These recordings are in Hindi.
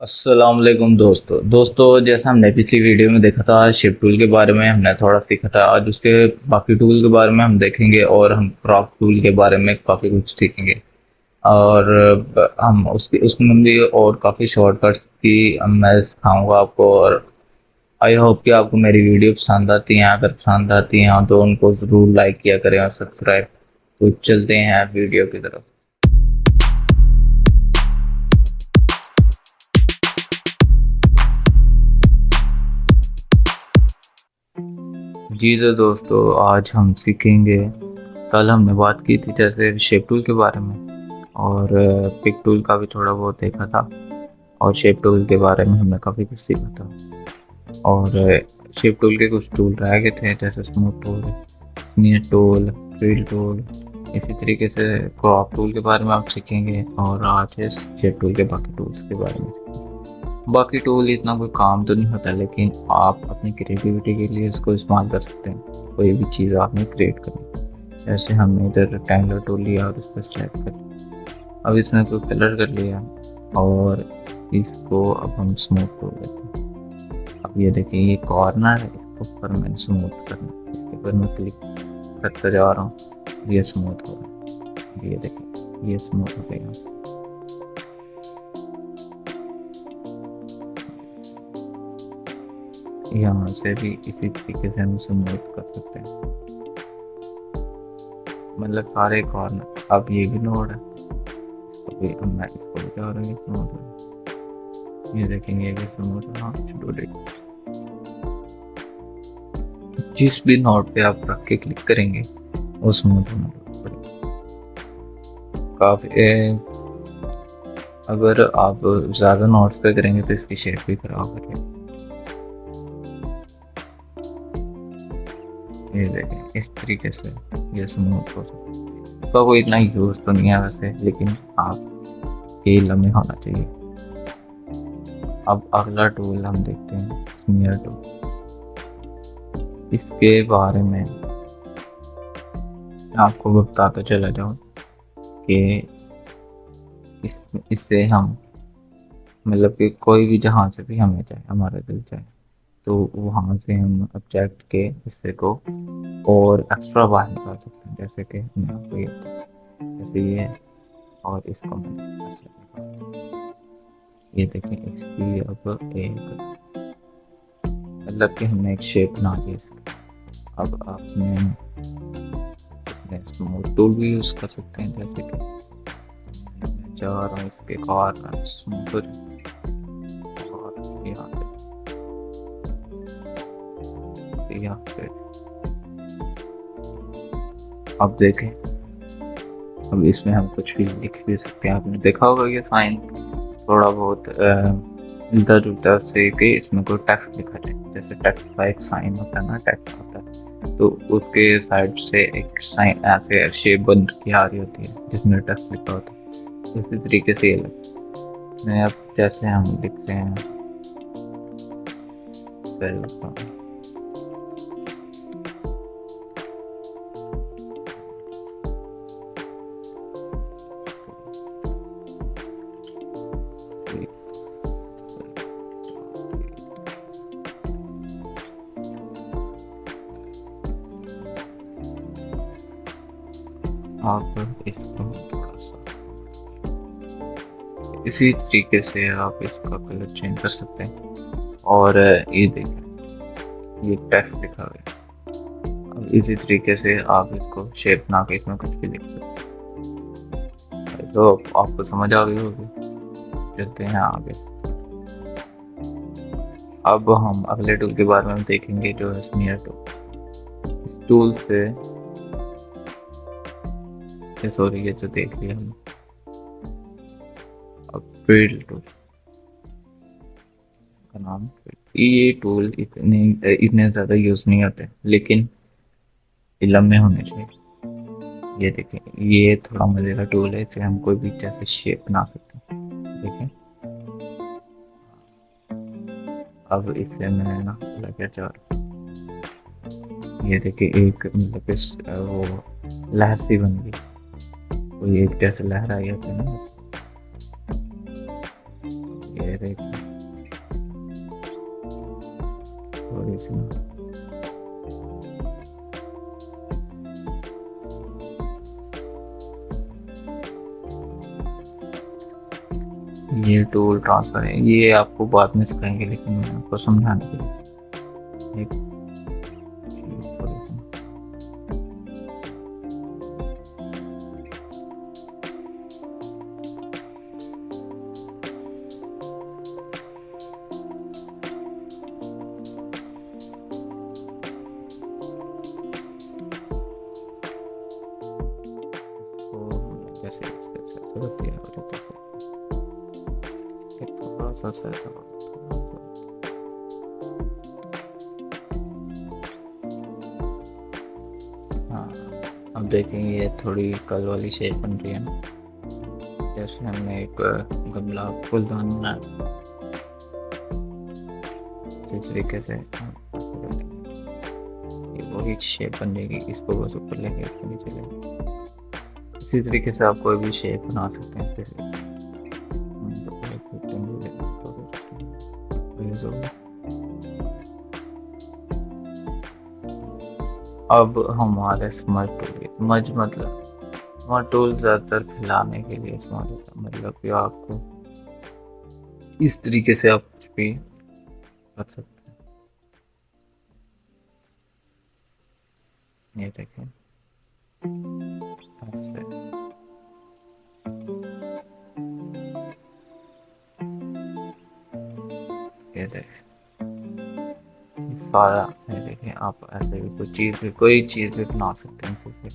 अस्सलाम वालेकुम दोस्तों जैसा हमने पिछली वीडियो में देखा था शेप टूल के बारे में हमने थोड़ा सीखा था। आज उसके बाकी टूल के बारे में हम देखेंगे और हम क्रॉप टूल के बारे में काफ़ी कुछ सीखेंगे। और हम उसमें भी और काफ़ी शॉर्टकट्स की मैं सिखाऊंगा आपको। और आई होप कि आपको मेरी वीडियो पसंद आती हैं। अगर पसंद आती हैं तो उनको ज़रूर लाइक किया करें और सब्सक्राइब। तो चलते हैं वीडियो की तरफ। जी तो दोस्तों आज हम सीखेंगे। कल हमने बात की थी जैसे शेप टूल के बारे में और पिक टूल का भी थोड़ा बहुत देखा था। और शेप टूल के बारे में हमने काफ़ी कुछ सीखा था। और शेप टूल के कुछ टूल रह गए थे जैसे smooth tool, smear tool, fill tool. इसी तरीके से क्रॉप टूल के बारे में आप सीखेंगे और आज है शेप टूल के बाकी टूल्स के बारे में। बाकी टूल इतना कोई काम तो नहीं होता लेकिन आप अपनी क्रिएटिविटी के लिए इसको इस्तेमाल कर सकते हैं। कोई भी चीज़ आपने क्रिएट करनी, जैसे हमने इधर रेक्टेंगुलर टूल लिया और उस पर सेलेक्ट कर लिया। अब इसमें कोई कलर कर लिया और इसको अब हम स्मूथ टूल लेते हैं। अब ये देखिए ये कॉर्नर है, इसको ऊपर मैंने स्मूथ करना है। इसके ऊपर मैं क्लिक करता जा रहा हूँ, ये स्मूथ हो रहा है। ये देखिए ये स्मूथ हो गया। यहाँ से भी इसी तरीके से हम स्मूथ कर सकते हैं, मतलब सारे कॉर्नर। अब ये भी नोड है, इसको भी अब मैं इसको भी क्या करेंगे स्मूथ। ये देखेंगे ये भी स्मूथ। हाँ जिस भी नोड पे आप रख के क्लिक करेंगे वो स्मूथ होना पड़ेगा काफी। अगर आप ज्यादा नोट्स पे करेंगे तो इसकी शेप भी खराब हो जाएगी। ये देखें इस तरीके से ये स्मूथ हो सकता है। इसका कोई इतना यूज तो नहीं है वैसे, लेकिन आप ये लम्बे होना चाहिए। अब अगला टूल हम देखते हैं स्मीयर टूल। इसके बारे में आपको बताता चला जाऊं कि इससे हम मतलब कि कोई भी जहाँ से भी हमें चाहे, हमारा दिल चाहे तो वहाँ से हम ऑब्जेक्ट के हिस्से को और एक्स्ट्रा बाहर निकाल सकते हैं। जैसे कि मैं आपको जैसे ये है और इसको मैं ये देखें इसकी अब एक मतलब कि हमने एक शेप बना दी इसकी। अब आपने स्मूथ टूल भी यूज़ कर सकते हैं, जैसे कि मैं जा रहा हूँ इसके कॉर्नर स्मूथ और यहाँ पे अब देखें। अब इसमें हम कुछ भी लिख भी सकते हैं। आपने देखा होगा ये साइन थोड़ा बहुत मिलता जुलता से कि इसमें कोई टेक्स्ट लिखा जाए। जैसे टेक्स्ट का एक साइन होता है ना, टेक्स्ट होता है तो उसके साइड से एक साइन ऐसे शेप बन के आ रही होती है जिसमें टेक्स्ट लिखा होता है। इसी तरीके से ये लगता। अब जैसे हम लिखते हैं आप इसको थोड़ा सा इसी तरीके से आप इसका कलर चेंज कर सकते हैं। और ये देखें ये टेक्स्ट लिखा हुआ है। अब इसी तरीके से आप इसको शेप बना के इसमें कुछ भी लिख सकते हैं। तो आपको समझ आ गई होगी। चलते हैं आगे। अब हम अगले टूल के बारे में देखेंगे जो है स्मीयर टूल। इस टूल से सॉरी ये जो देख लिया हम। अब फिल टूल का नाम, ये टूल इतने ज़्यादा यूज़ नहीं होते लेकिन लम्बे होने चाहिए। ये देखें ये थोड़ा मजे का टूल है, इसे हम कोई भी जैसे शेप बना सकते हैं। देखें अब इससे मैं ना लगा चार ये देखिए एक मतलब इस वो लहर सी बन गई। कोई एक जैसे लहर आई होती है ना, ये देखिए थोड़ी सी ना, ये टूल ट्रांसफर है, ये आपको बाद में सिखाएंगे, लेकिन मैं आपको समझाने के लिए एक चीज़ थोड़ी सी। तो जैसे होती है और थोड़ा सा हाँ, अब देखेंगे ये थोड़ी कल वाली शेप बन रही है ना, जैसे हमने एक गमला फूलदान बनाया, इस तरीके से ये वही शेप बन जाएगी, इसको बस ऊपर लेके इसको नीचे लेंगे। इसी तरीके से आप कोई भी शेप बना सकते हैं। जैसे अब हमारे स्मज टूल, स्मज मतलब स्मज टूल ज़्यादातर फैलाने के लिए इस्तेमाल होता है, मतलब कि आपको इस तरीके से आप कुछ भी कर सकते हैं। ये देखें ऐसे, ये देखें सारा, ये देखें आप ऐसे भी कोई चीज़ भी बना सकते हैं इससे।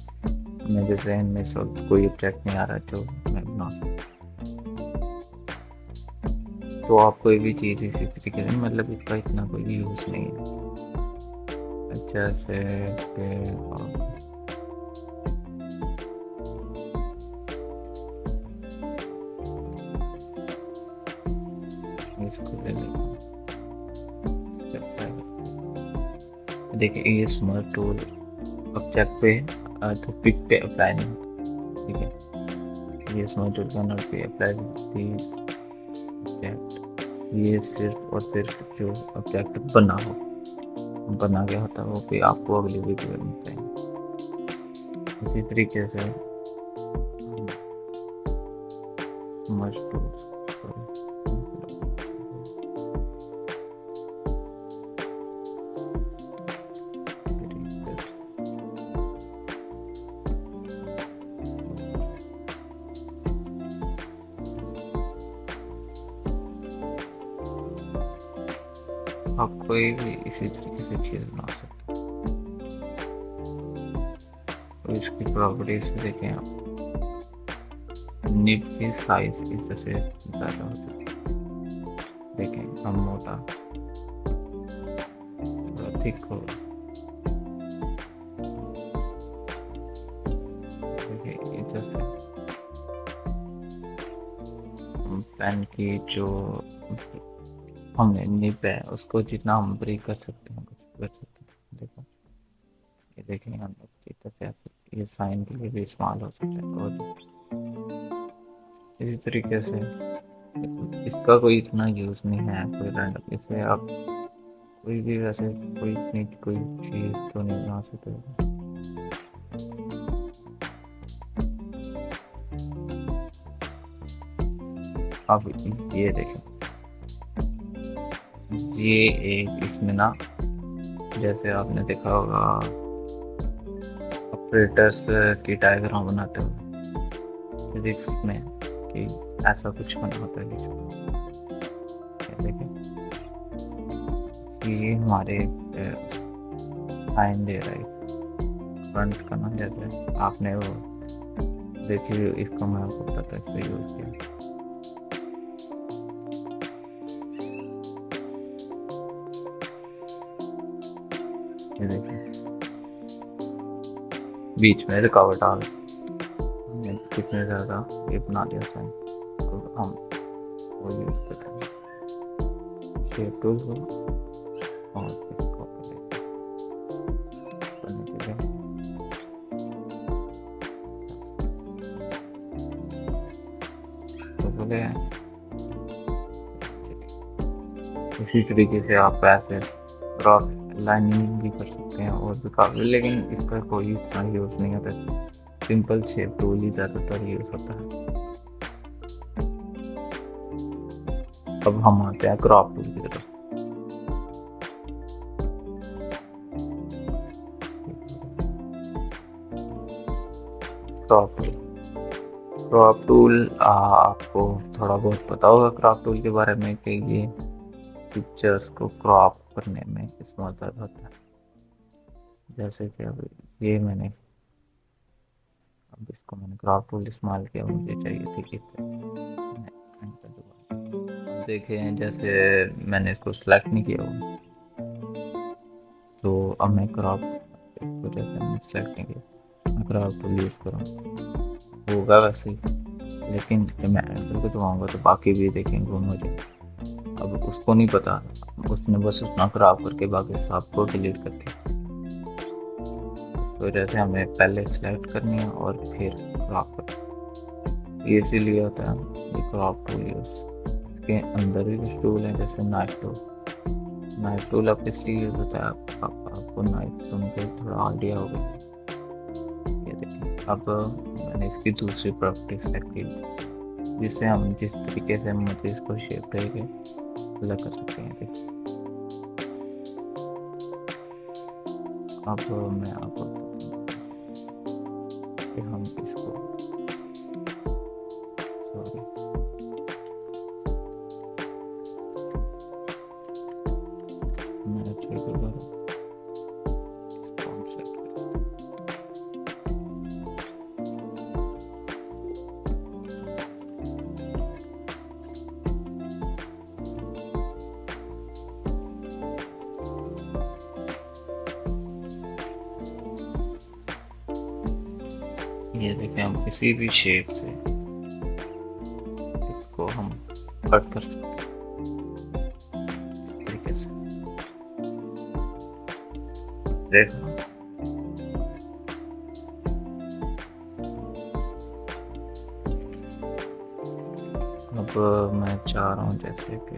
मेरे जहन में सब कोई ऑब्जेक्ट नहीं आ रहा जो मैं बना सकता, तो आप कोई भी चीज़ इसी तरीके से, मतलब इसका इतना कोई यूज़ नहीं है। जैसे कि इसको ले लेते हैं, देखिए ये स्मर्ट टूल ऑब्जेक्ट पे तो पिक पे अप्लाई नहीं होता, ठीक है। ये स्मर्ट टूल कैनर पे अप्लाई ऑब्जेक्ट, ये सिर्फ और सिर्फ जो ऑब्जेक्ट बना गया होता है वो भी आपको अगली वीडियो में बताएंगे। इसी तरीके से स्मर्ट टूल आप कोई भी इसी तरीके से चीज़ बना सकते हैं। और इसकी प्रॉपर्टीज भी देखें आप, निब की साइज इससे ज़्यादा होती है, देखें हम मोटा थोड़ा थिक हो, देखिए जैसे पेन की जो हमने निब है उसको जितना हम ब्रेक कर सकते हैं कुछ कर सकते हैं। देखो ये देखेंगे हम ये साइन के लिए भी इस्तेमाल हो सकता है। और इसी तरीके से इसका कोई इतना यूज़ नहीं है, कोई रैंडम, इससे आप कोई भी वैसे कोई इतनी कोई चीज़ तो नहीं बना सकते। अब ये देखें, ये एक इसमें ना, जैसे आपने देखा होगा ऑपरेटर्स की डायग्राम बनाते हुए फिजिक्स में कि ऐसा कुछ बना होता है। देखें कि ये हमारे साइन दे रहा है फ्रंट का ना, जैसे आपने वो देखिए इसका मैं आपको बताता है इसका यूज़ किया। ये देखिए बीच में रुकावट डाल कितने ज़्यादा ये बना दिया साइन, तो हम वो यूज़ करते हैं शेप टूल को और तो बोले इसी तरीके से आप ऐसे क्रॉस लाइनिंग भी कर सकते हैं और भी काफ़ी, लेकिन इसका कोई इतना यूज़ नहीं होता। सिंपल शेप टूल ही ज़्यादातर यूज़ होता है। अब हम आते हैं क्रॉप टूल की तरफ। क्रॉप टूल, क्रॉप टूल आपको थोड़ा बहुत पता होगा क्रॉप टूल के बारे में कि ये पिक्चर्स को क्रॉप करने में इस्तेमाल होता है। जैसे कि अब ये मैंने अब इसको मैंने क्रॉप टूल इस्तेमाल किया, मुझे चाहिए थी कि देखें जैसे मैंने इसको सिलेक्ट नहीं किया हुआ, तो अब मैं क्रॉप इसको जैसे मैंने सिलेक्ट नहीं किया, मैं क्रॉप टूल यूज़ करूँ होगा वैसे ही, लेकिन जब मैं एंटर को दबाऊंगा तो बाकी भी देखेंगे गुम हो जाए। अब उसको नहीं पता, उसने बस उतना क्रॉप करके बाकी सब को डिलीट कर दिया। तो जैसे हमें पहले सिलेक्ट करनी है और फिर क्रॉप करनी, ये इसीलिए होता है ये क्रॉप टूल यूज़। इसके अंदर भी कुछ टूल हैं जैसे नाइफ टूल। नाइफ टूल अब इसलिए यूज़ होता है, आपको नाइफ सुन के थोड़ा आइडिया हो गया। ये देखिए अब मैंने इसकी दूसरी प्रॉपर्टी सेलेक्ट की, जिससे हम जिस तरीके से मर्जी इसको शेप देके अलग कर सकते हैं। देखिए अब मैं आपको कि हम इसको सॉरी मैं अच्छे ये देखें हम किसी भी शेप से इसको हम कट कर सकते हैं तरीके से। देखो अब मैं चाह रहा हूँ जैसे कि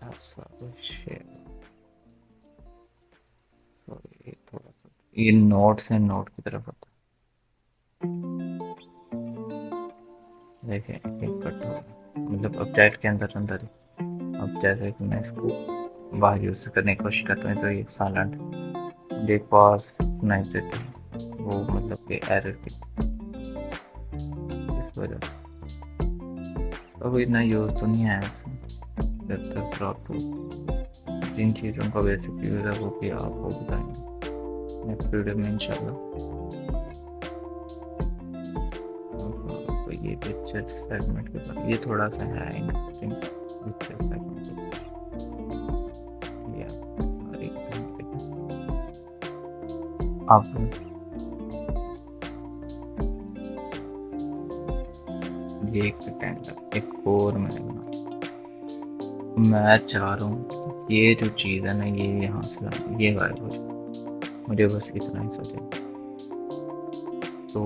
ऐसा शेप, थोड़ा सा ये नोट से नोट की तरफ होता है। देखें एक कट हो मतलब ऑब्जेक्ट के अंदर अंदर ही। अब जैसे कि मैं इसको बाहर यूज करने की कोशिश करता हूँ तो ये साइलेंट एक पास नहीं देती, वो मतलब कि एरर की इस वजह से अब इतना यूज तो नहीं है जब तक आपको जिन चीज़ों का बेसिक यूज है वो भी आपको बताएंगे नेक्स्ट वीडियो में इंशाल्लाह। तो ये पिक्चर सेगमेंट के बाद ये थोड़ा सा है इंटरेस्टिंग पिक्चर सेगमेंट। अब ये एक सेकेंड एक और मैं चाह रहा हूँ ये जो चीज़ है ना ये यहाँ से ये गायब हो जाए, मुझे बस इतना ही सोचे। तो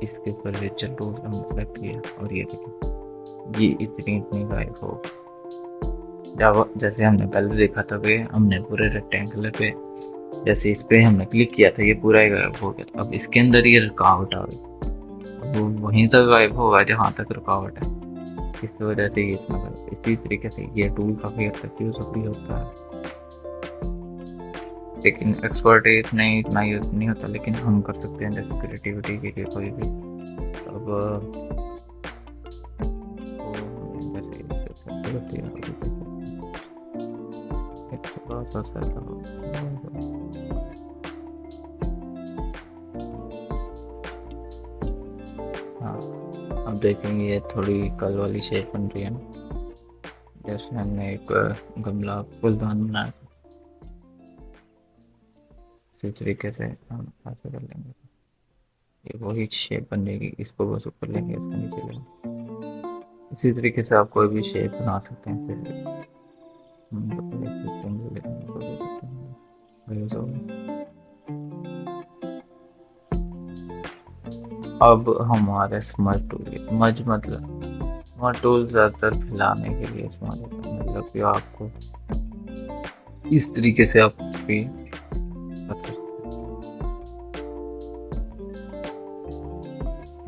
इसके ऊपर रिचर टूल हमने सेलेक्ट किया और ये देखिए ये इतनी गायब हो। जब जैसे हमने पहले देखा था कि हमने पूरे रेक्टेंगुलर पे जैसे इस पे हमने क्लिक किया था ये पूरा ही गायब हो गया था। अब इसके अंदर ये रुकावट आ गई, वो वहीं तक गायब होगा जहाँ तक रुकावट है, इस वजह से ये इतना गायब। इसी तरीके से ये टूल काफ़ी हद तक यूज भी होता है, लेकिन एक्सपर्टीज नहीं इतना यूज नहीं होता, लेकिन हम कर सकते हैं जैसे क्रिएटिविटी के लिए कोई भी। अब हाँ अब देखेंगे ये थोड़ी कल वाली शेप बन रही है ना, जैसे हमने एक गमला फूलदान बनाया था, इसी तरीके से हम ऐसे कर लेंगे, ये वही शेप बन जाएगी। इसको बस ऊपर लेंगे, इसको नीचे लेंगे। इसी तरीके से आप कोई भी शेप बना सकते हैं। फिर अब हमारे स्मज टूल, मज मतलब स्मार्ट टूल ज़्यादातर फैलाने के लिए इस्तेमाल होता है, मतलब कि आपको इस तरीके से आप कुछ भी कर सकते हैं।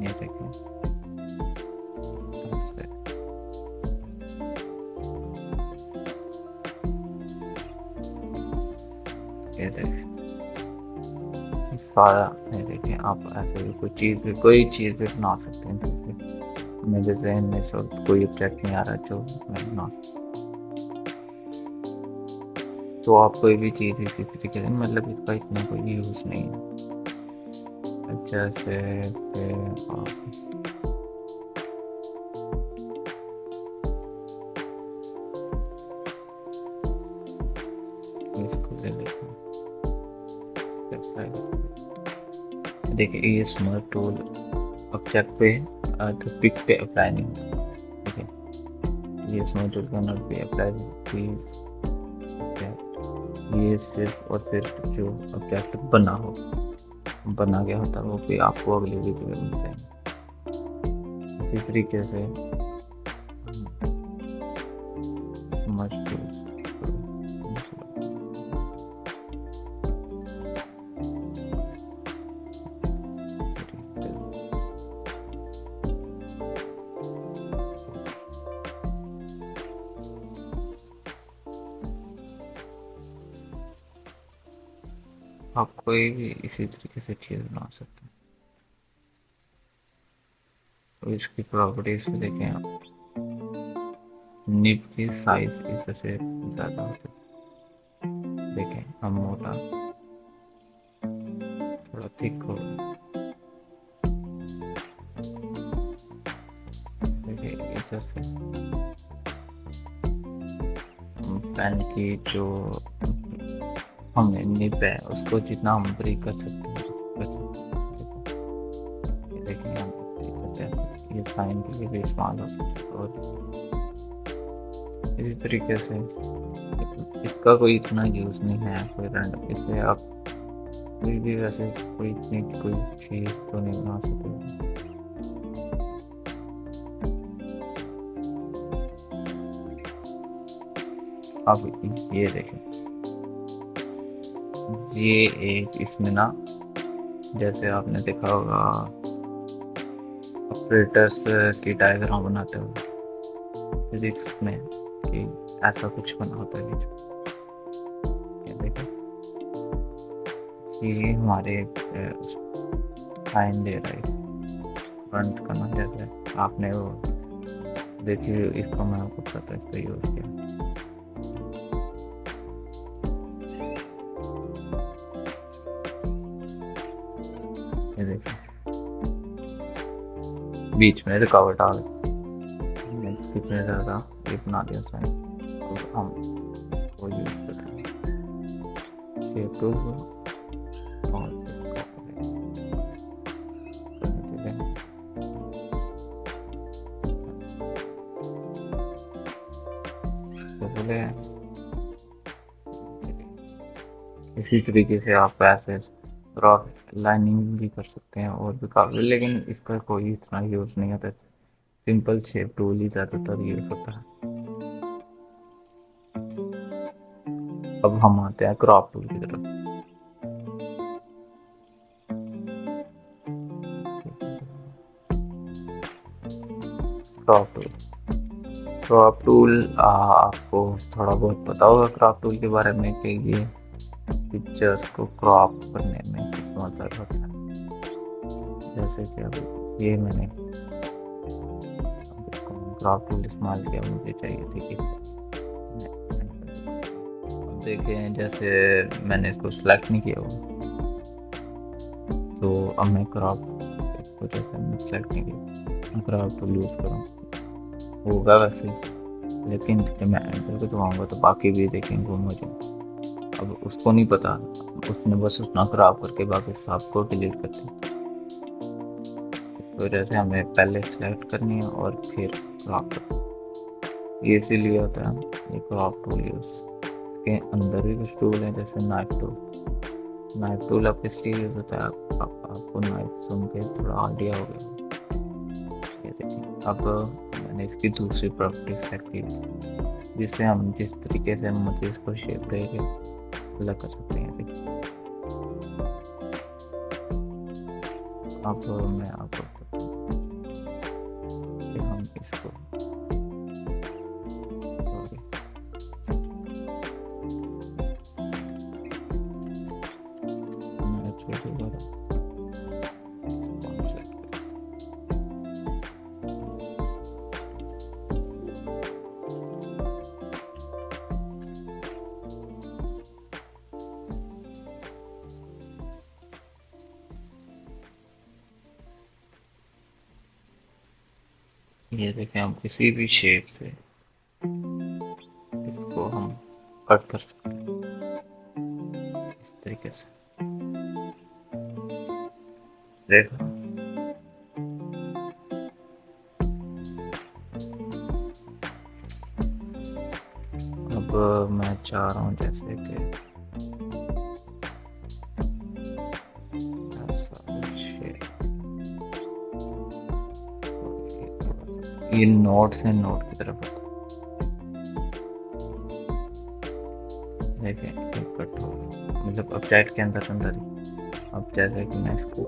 ये देखें, ऐसे ये देखें सारा, ये देखें आप ऐसे भी कोई चीज़ भी बना सकते हैं। जैसे मेरे जहन में इस वक्त कोई ऑब्जेक्ट नहीं आ रहा जो मैं बना, तो आप कोई भी चीज़ इसी तरीके से, मतलब इसका इतना कोई यूज़ नहीं है। जैसे फिर आप इसको ले लेते हैं। देखिए ये स्मार्ट टूल ऑब्जेक्ट पे तो पिक पे अप्लाई नहीं होता, ठीक है। ये smart tool can not be apply, ये सिर्फ और सिर्फ जो ऑब्जेक्ट बना गया होता है वो भी आपको अगली वीडियो में मिलता है। इसी तरीके से आप कोई भी इसी तरीके से चीज़ बना सकते हैं। तो इसकी प्रॉपर्टीज में देखें आप, निब की साइज इससे ज़्यादा होती है। देखें हम मोटा थोड़ा थिक हो, देखिए इधर से पेन की जो हमने निब है उसको जितना हम ब्रेक कर सकते हैं ये देखें हम ये साइन के लिए भी इस्तेमाल हो सकता है। और इसी तरीके से इसका कोई इतना यूज़ नहीं है, कोई रैंडम, इससे आप कोई भी वैसे कोई इतनी कोई चीज़ तो नहीं बना सकते। अब ये देखें, ये एक इसमें ना, जैसे आपने देखा होगा ऑपरेटर्स की डायग्राम बनाते हुए फिजिक्स में कि ऐसा कुछ बना होता है। ये देखें, ये हमारे साइन दे रहा है फ्रंट करना, जैसे आपने वो देखिए इसको मैं आपको पता है इसका यूज़ किया। ये देखिए बीच में रुकावट आ गई, कितने ज़्यादा ये बना दिया साइन। तो हम वो यूज़ कर रहे हैं शेप टूल को और तो बोले इसी तरीके से आप ऐसे रॉक लाइनिंग भी कर सकते हैं और भी काफ़ी, लेकिन इसका कोई इतना यूज़ नहीं होता। सिंपल शेप टूल ही ज़्यादातर यूज़ होता है। अब हम आते हैं क्रॉप टूल की तरफ। क्रॉप टूल आपको थोड़ा बहुत पता होगा क्रॉप टूल के बारे में कि ये पिक्चर्स को क्रॉप करने में किस मदद होता है। जैसे कि अब ये मैंने क्रॉप टूल इस्तेमाल किया, मुझे चाहिए थी कि अब देखें जैसे मैंने इसको सिलेक्ट नहीं किया हुआ, तो अब मैं क्रॉप इसको जैसे मैंने सिलेक्ट नहीं किया, क्रॉप टूल यूज़ करूँ होगा वैसे, लेकिन जब मैं एंटर को दबाऊंगा तो बाकी भी देखेंगे गुम हो जाए। अब उसको नहीं पता, उसने बस उतना क्रॉप करके बाकी सब को डिलीट कर दिया। तो जैसे हमें पहले सेलेक्ट करनी है और फिर क्रॉप करनी, ये इसीलिए होता है ये क्रॉप टूल यूज़। इसके अंदर भी कुछ टूल है जैसे नाइफ टूल आप किस लिए यूज़ होता है, आपको नाइफ सुन के थोड़ा आइडिया हो गया। ये देखिए अब मैंने इसकी दूसरी प्रॉपर्टी सेलेक्ट की जिससे हम जिस तरीके से मुझे इसको शेप देके अलग कर सकते हैं। देखिए अब मैं आपको बताता हूँ कि हम इसको सॉरी मैं छोटे वाला ये देखें, हम किसी भी शेप से इसको हम कट कर सकते हैं इस तरीके से। देखो अब मैं चाह रहा हूँ जैसे कि ये नोट से नोट की तरफ होता है। देखें एक कट हो मतलब अपडेट के अंदर अंदर ही। अब जैसे कि मैं इसको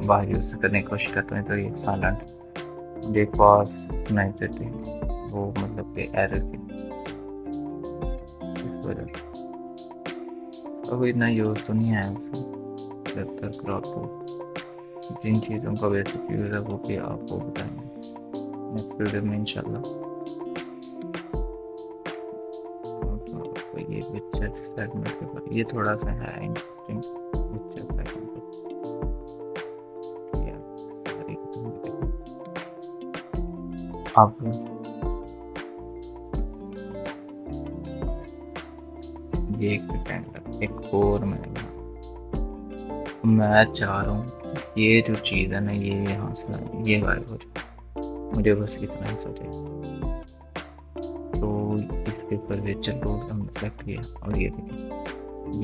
बाहर यूज करने की कोशिश करता हूँ तो ये साइलेंट मुझे पास नहीं देती, वो मतलब कि एरर की इस वजह से अब इतना यूज तो नहीं है उससे। जब तक आपको जिन चीज़ों का बेसिक यूज़ है वो भी आपको बताएंगे नेक्स्ट वीडियो में इंशाल्लाह। तो ये पिक्चर सेगमेंट के बाद ये थोड़ा सा है इंटरेस्टिंग पिक्चर सेगमेंट। अब ये एक सेकंड एक और मैं चाह रहा हूँ ये जो चीज़ है ना ये यहाँ से ये गायब हो जाए, मुझे बस इतना ही सोचे। तो इसके ऊपर विचल टूल हमने सेलेक्ट किया और ये देखिए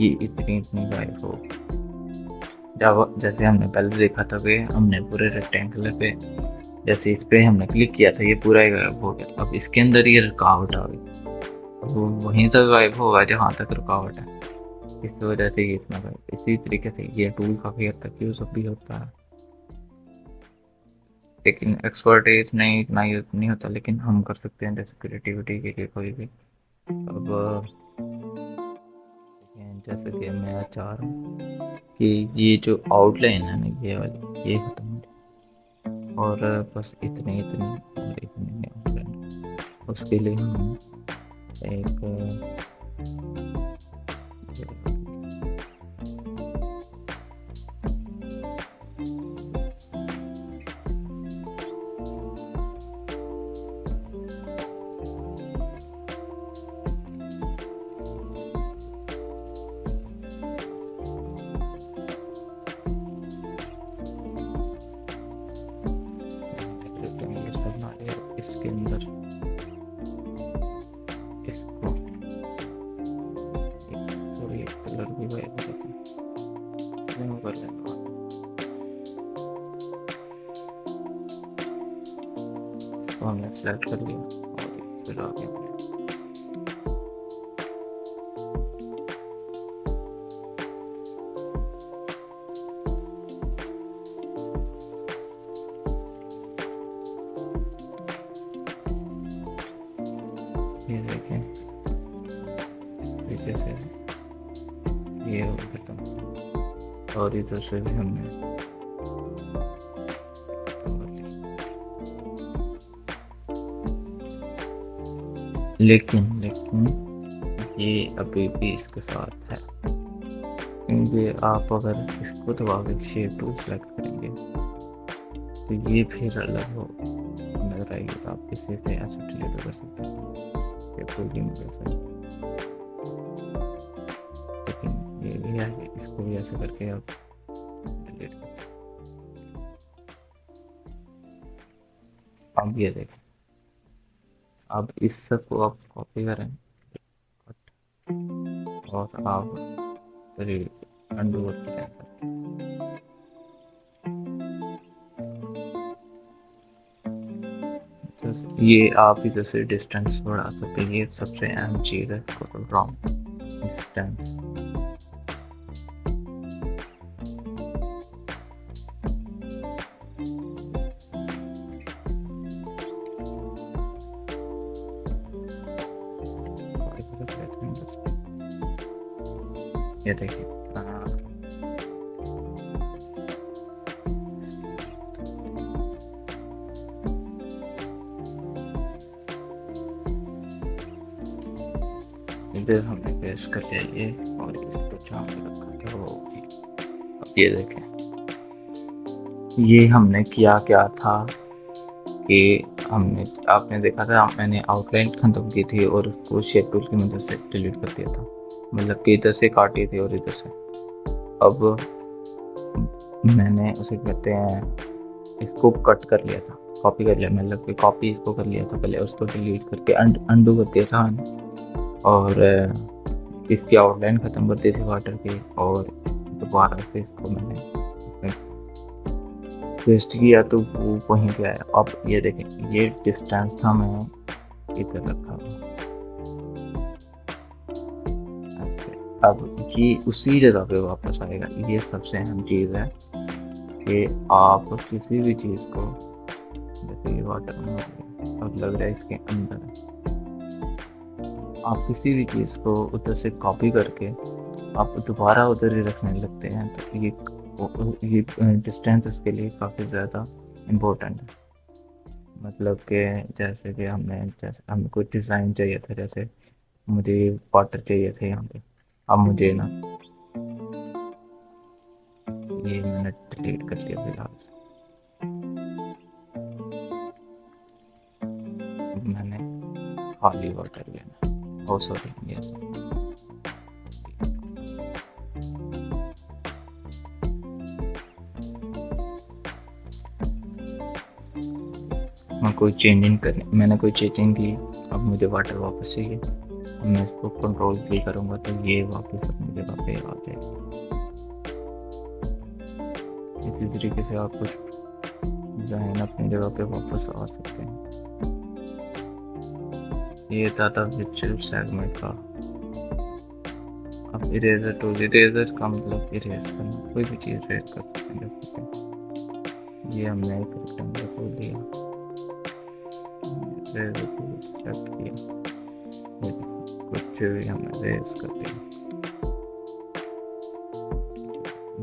ये इतनी गायब हो। जब जैसे हमने पहले देखा था कि हमने पूरे रेक्टेंगुलर पे जैसे इस पे हमने क्लिक किया था ये पूरा ही गायब हो गया। अब इसके अंदर ये रुकावट आ गई, वो वहीं तक गायब होगा जहाँ तक रुकावट है। इस वजह से ये इतना गायब। इसी तरीके से ये टूल काफ़ी हद तक यूज भी होता है, लेकिन एक्सपर्टीज नहीं इतना यूज नहीं होता, लेकिन हम कर सकते हैं जैसे क्रिएटिविटी के लिए कोई भी। अब जैसे कि मैं चाह रहा हूँ कि ये जो आउटलाइन है ना ये वाली ये खत्म हो जाए और बस इतनी इतनी और इतनी आउटलाइन। उसके लिए हम एक इसके अंदर इसको सॉरी कलर भी गायब कर लेता हूँ। तो हमने सेलेक्ट कर लिया और फिर आगे ये देखें तरीके से ये हो खत्म और इधर से भी हमने लेकिन ये अभी भी इसके साथ है, क्योंकि आप अगर इसको दबा के शेप टूल सेलेक्ट करेंगे तो ये फिर अलग हो नजर आएगी। आप इसे से ऐसे डिलीट कर सकते हैं शेप टूल की मदद से, लेकिन ये भी है कि इसको भी ऐसे करके आप डिलीट कर। अब ये देखें, अब इस सब को आप कॉपी करें और आप अंडू करके ये आप इधर से डिस्टेंस बढ़ा सकते हैं, ये सबसे अहम चीज़ है रॉन्ग डिस्टेंस। ये देखिए इधर हमने पेस्ट कर लिया ये, और इसको जहाँ पे रखा था वो। अब ये देखें, ये हमने किया क्या था कि आपने देखा था मैंने आउटलाइन खत्म की थी और उसको शेप टूल की मदद से डिलीट कर दिया था, मतलब कि इधर से काटी थी और इधर से। अब मैंने उसे कहते हैं इसको कट कर लिया था, कॉपी कर लिया, मतलब कि कॉपी इसको कर लिया था पहले, उसको डिलीट करके अंडू कर दिया था मैंने, और इसकी आउटलाइन ख़त्म कर दी थी वाटर की, और दोबारा से इसको मैंने पेस्ट किया तो वो वहीं पे आया। अब ये देखें, ये डिस्टेंस था, मैं इधर रखा था ऐसे। अब ये उसी जगह पे वापस आएगा। ये सबसे अहम चीज़ है कि आप किसी भी चीज़ को, जैसे ये वाटर में अब लग रहा है इसके अंदर, आप किसी भी चीज़ को उधर से कॉपी करके आप दोबारा उधर ही रखने लगते हैं, तो ये डिस्टेंस इसके लिए काफ़ी ज़्यादा इम्पोर्टेंट है। मतलब कि जैसे कि हमें कोई डिज़ाइन चाहिए था, जैसे मुझे वाटर चाहिए थे यहाँ पे, अब मुझे ना ये मैंने डिलीट कर दिया फिलहाल, मैंने खाली वाटर लेना, ओ सॉरी ये मैंने कोई चेंजिंग की। अब मुझे वाटर वापस चाहिए, अब मैं इसको कंट्रोल भी करूँगा तो ये वापस अपनी जगह पे आ जाएगा। इसी तरीके से आप कुछ डिज़ाइन अपनी जगह पे वापस आ सकते हैं। ये था विजुअल सेगमेंट का। अब इरेजर टूल, इरेजर का मतलब इरेज करना, कोई भी चीज़ इरेज कर सकते हैं। जैसे ये हमने एक रेक्टेंगल को लिया, इरेजर टूल सेलेक्ट किया, कुछ भी हमने इरेज कर दिया,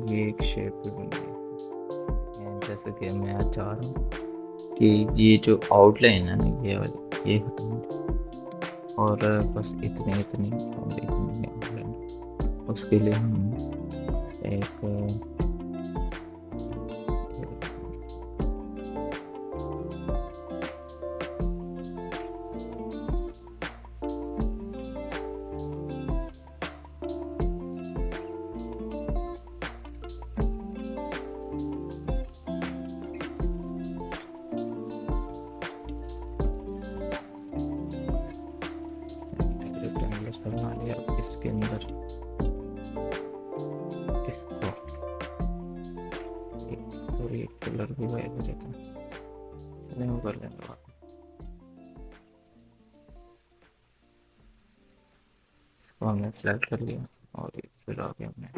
ये एक शेप भी बन गई। जैसे कि मैं चाह रहा हूँ कि ये जो आउटलाइन है ना, ये वाली, ये खत्म हो, और बस इतनी उसके लिए हम एक बना लिया। इसके अंदर इसको थोड़ी कलर भी गायब हो जाता है, चलिए वो कर लेंगे बात। इसको हमने सेलेक्ट कर लिया और फिर आगे हमने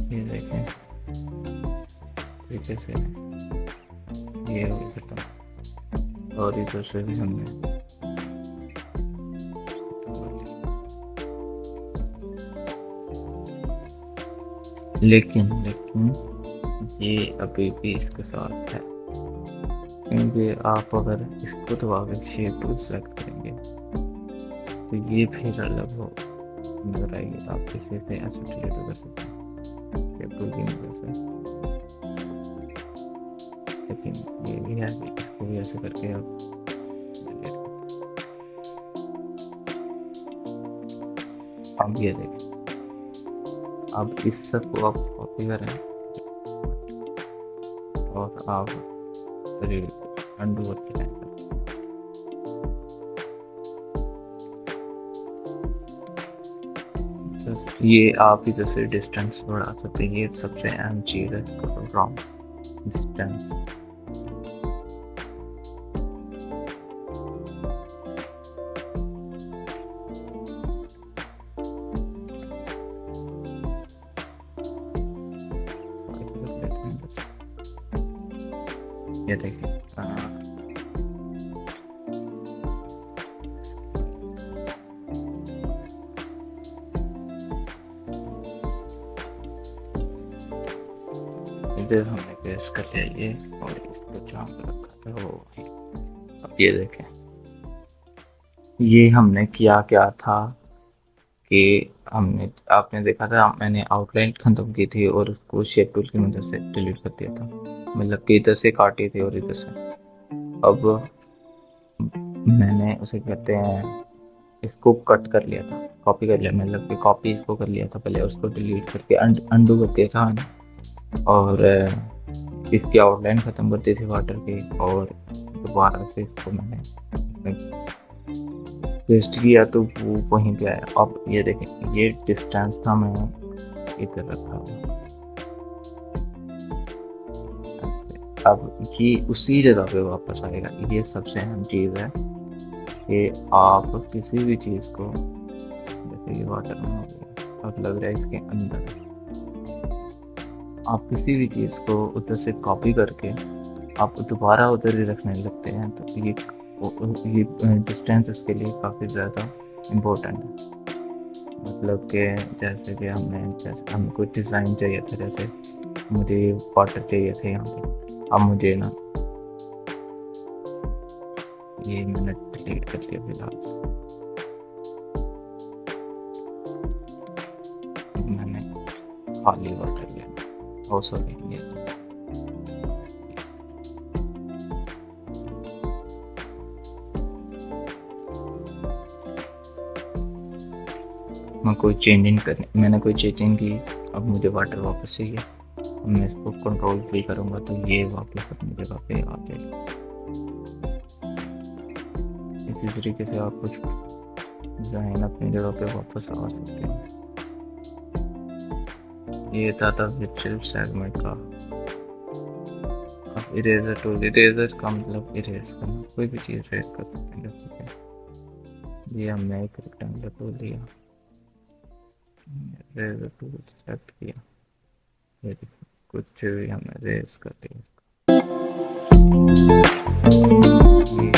ये देखें तरीके से ये हो खत्म, और इधर से भी हमने लेकिन ये अभी भी इसके साथ है, क्योंकि आप अगर इसको दबा के शेप टूल सेलेक्ट करेंगे तो ये फिर अलग हो नजर आएगी। आप किसी से ऐसे डिलीट कर सकते हैं शेप टूल की मदद से, लेकिन ये भी है कि इसको भी ऐसे करके आप अब ये देखें। अब इस सब को आप कॉपी करें और आप अंडू करके ये आप इधर से डिस्टेंस बढ़ा सकते हैं, ये सबसे अहम चीज़ है राउंड डिस्टेंस। ये देखिए इधर हमने पेस्ट कर लिया ये, और इसको जहाँ पे रखा था वो वहीं। अब ये देखें, ये हमने किया क्या था कि हमने, आपने देखा था मैंने आउटलाइन खत्म की थी और उसको शेप टूल की मदद से डिलीट कर दिया था, मतलब कि इधर से काटी थी और इधर से। अब मैंने उसे कहते हैं, इसको कट कर लिया था, कॉपी कर लिया, मतलब कि कॉपी इसको कर लिया था पहले, उसको डिलीट करके अंडू कर दिया था मैंने, और इसकी आउटलाइन ख़त्म कर दी थी वाटर की, और दोबारा से इसको मैंने पेस्ट किया तो वो वहीं पे आया। अब ये देखें, ये डिस्टेंस था, मैं इधर रखा हुआ, अब ये उसी जगह पे वापस आएगा। ये सबसे अहम चीज़ है कि आप किसी भी चीज़ को, जैसे ये वाटर में हो गया, अब लग रहा है इसके अंदर, आप किसी भी चीज़ को उधर से कॉपी करके आप दोबारा उधर ही रखने लगते हैं, तो ये डिस्टेंस इसके लिए काफ़ी ज़्यादा इम्पोर्टेंट है। मतलब कि जैसे कि हमें कोई डिज़ाइन चाहिए था, जैसे मुझे वाटर चाहिए थे यहाँ पे, अब मुझे ना, ये मैंने डिलीट कर लिया फिलहाल, मैंने खाली वाटर लिया, और सॉरी ये मैं कोई चेंजिंग करनी, मैंने कोई चेंजिंग की, अब मुझे वाटर वापस चाहिए, अब मैं इसको कंट्रोल भी करूँगा तो ये वापस अपनी जगह पे आ जाएगा। इसी तरीके से आप कुछ डिज़ाइन अपनी जगह पे वापस आ सकते हैं। ये था वर्चुअल सेगमेंट का। अब इरेजर टूल, इरेजर का मतलब इरेज करना, कोई भी चीज़ इरेज कर सकते हैं। जैसे ये हमने एक रेक्टेंगुलर टूल लिया, इरेजर टूल सेलेक्ट किया, ये कुछ भी हमने इरेज कर दिया, ये